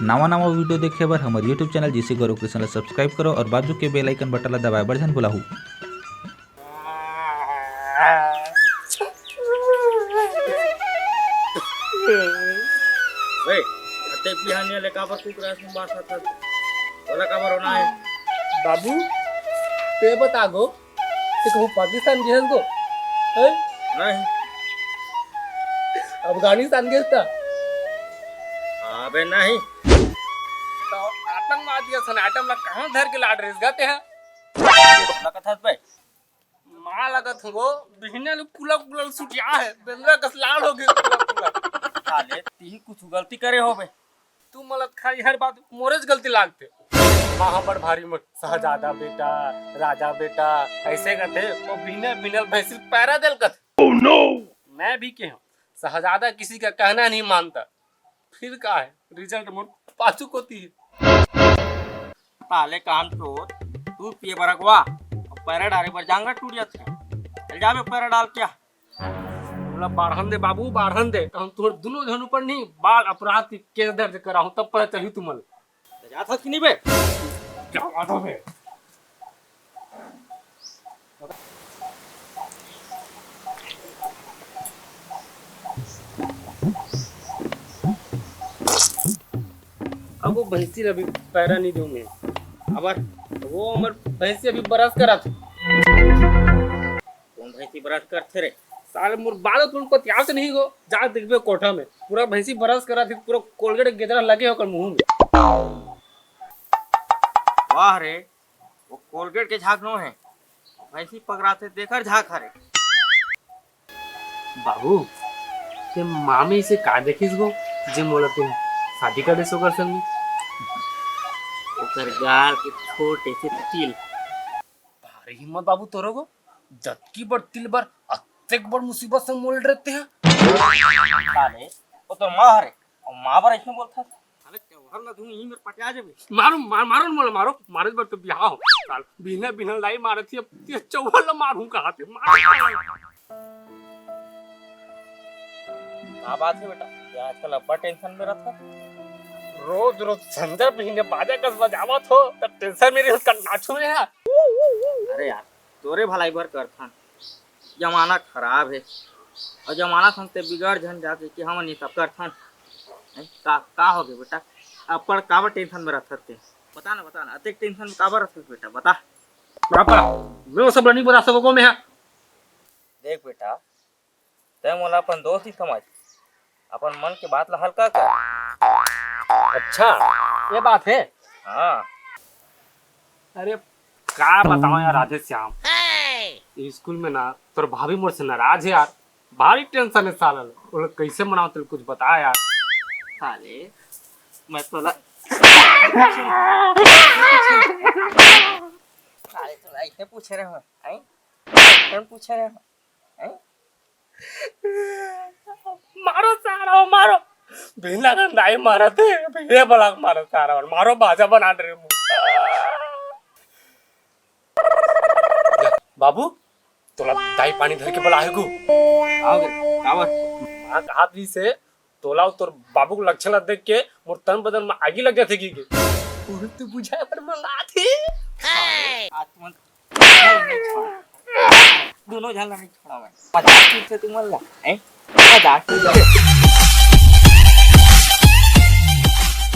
नवा नवा वीडियो देखे बर हमारे YouTube channel GC Gaurav Krishna ला सब्सक्राइब करो और बाजू के बेल आइकन बटन ला दबाए बर झन भुलाहू। वे अते बिहाने ले काबर कुकरा से बात था तोला काबर होना है बाबू ते बता गो ते कहूँ पाकिस्तान गेल गो हैं नहीं अफगानिस्तान गेल था अबे नहीं तो आतंकवादी सन आइटम ला कहां धर के लाड रेस गाते हैं लगत है बे मां लगत हो बिहने कुला कुला सुटिया है बेंद्रा कस लाड़ हो गए साले ती कुछ गलती करे हो बे तू मलत खाई हर बात मोरेज गलती लागते वहां पर भारी मत शहजादा बेटा राजा बेटा ऐसे कहते वो बिना बिनल भैंसी पैरा दिल कथ ओह नो मैं भी के हूं शहजादा किसी का कहना नहीं मानता फिर का है रिजल्ट मोर पाछू कोती है ताले कान तो तू पिए बरकवा पैरा डारे पर जांगा टूट जाते चल जा बे पैरा डाल क्या बोला बाढ़न दे बाबू बाढ़न दे हम तोर दोनों जन ऊपर नहीं बाल अपराध की केस दर्ज कराऊं तब पता चली तुमल जा था कि नहीं बे क्या बात हो बे अब वो भैंसी अभी पैरा नहीं दूं मैं अब वो हमर भैंसी अभी बरस करा था कौन भैंसी बरात करते रे साले मोर बाल तुम को त्याग से नहीं गो जा देखबे कोठा में पूरा भैंसी बरस करा थी पूरा कोलगेट गेदरा लगे होकर मुंह में वाह रे वो कोलगेट के झाग नो है भैंसी पकड़ाते देकर झाग हरे बाबू ते मामी से का देखिस गो जे मोला तुम शादी कर दे सो कर संग ओकर गाल के छोटे से तिल भारी हिम्मत बाबू तोरो गो जतकी बड़ तिल बर अत्तेक बड़ मुसीबत से मोल रहते हैं साले वो तो माँ हरे और माँ पर ऐसे बोलता साले त्योहार ना दूं यहीं मेरे पटिया जाबे मारो मोला मारे बर तो बियाह हो साल बिना बिना लाई मारे थी अब ते चौहल मारूं कहां ते क्या बात है बेटा ये आजकल अब्बा टेंशन में रहता रोज रोज संजय बिहने बाजा कस बजावत हो तब टेंशन मेरे उसका नाचू में है अरे यार तोरे भलाई भर कर था जमाना खराब है और जमाना संगते बिगड़ झन जाके कि हम नहीं सब कर था का हो गया बेटा अब पर काबर टेंशन में रहते थे बता ना अते टेंशन में काबर रहते बेटा बता पापा मैं वो सब नहीं बता सको मैं देख बेटा तय मोला अपन दोस्त ही समझ अपन मन की बात ला हल्का कर अच्छा ये बात है हाँ अरे का बताओ यार राधे श्याम स्कूल में ना तोर भाभी मोर से नाराज है यार भारी टेंशन है साला वो लोग कैसे मनाओ तेरे कुछ बता यार साले मैं तोला साले तोला ऐसे पूछ रहे हो हैं कौन पूछ रहे हो हैं मारो सारा मारो बिना गंदाई मारा थे बिना बलाक मारो सारा मारो बाजा बना दे बाबू तोला दाई पानी धर के बुलाए गो आओगे काबर मां कहा भी से तोला तोर बाबू को लक्षण देख के मोर तन बदन में आगी लग जाती की और तू बुझाए पर मंगा थी आत्मन दोनों झलना नहीं छोड़ा मैं 50 फीट से तुम ला हैं 50 फीट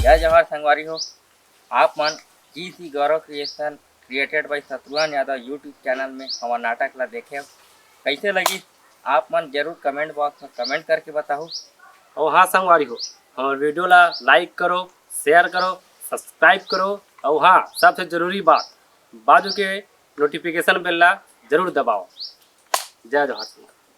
जय जवाहर संगवारी हो आप मन GC Gaurav creation created by Shatrughan Yadav YouTube channel में हमारा नाटक ला देखे कैसे लगी आप मन जरूर कमेंट बॉक्स में कमेंट करके बताओ और हाँ संगवारी हो हमारे वीडियो ला लाइक करो शेयर करो सब्सक्राइब करो और हाँ सबसे जरूरी बात बाजू के नोटिफिकेशन बेल ला जरूर दबाओ जय जवाहर सिंह।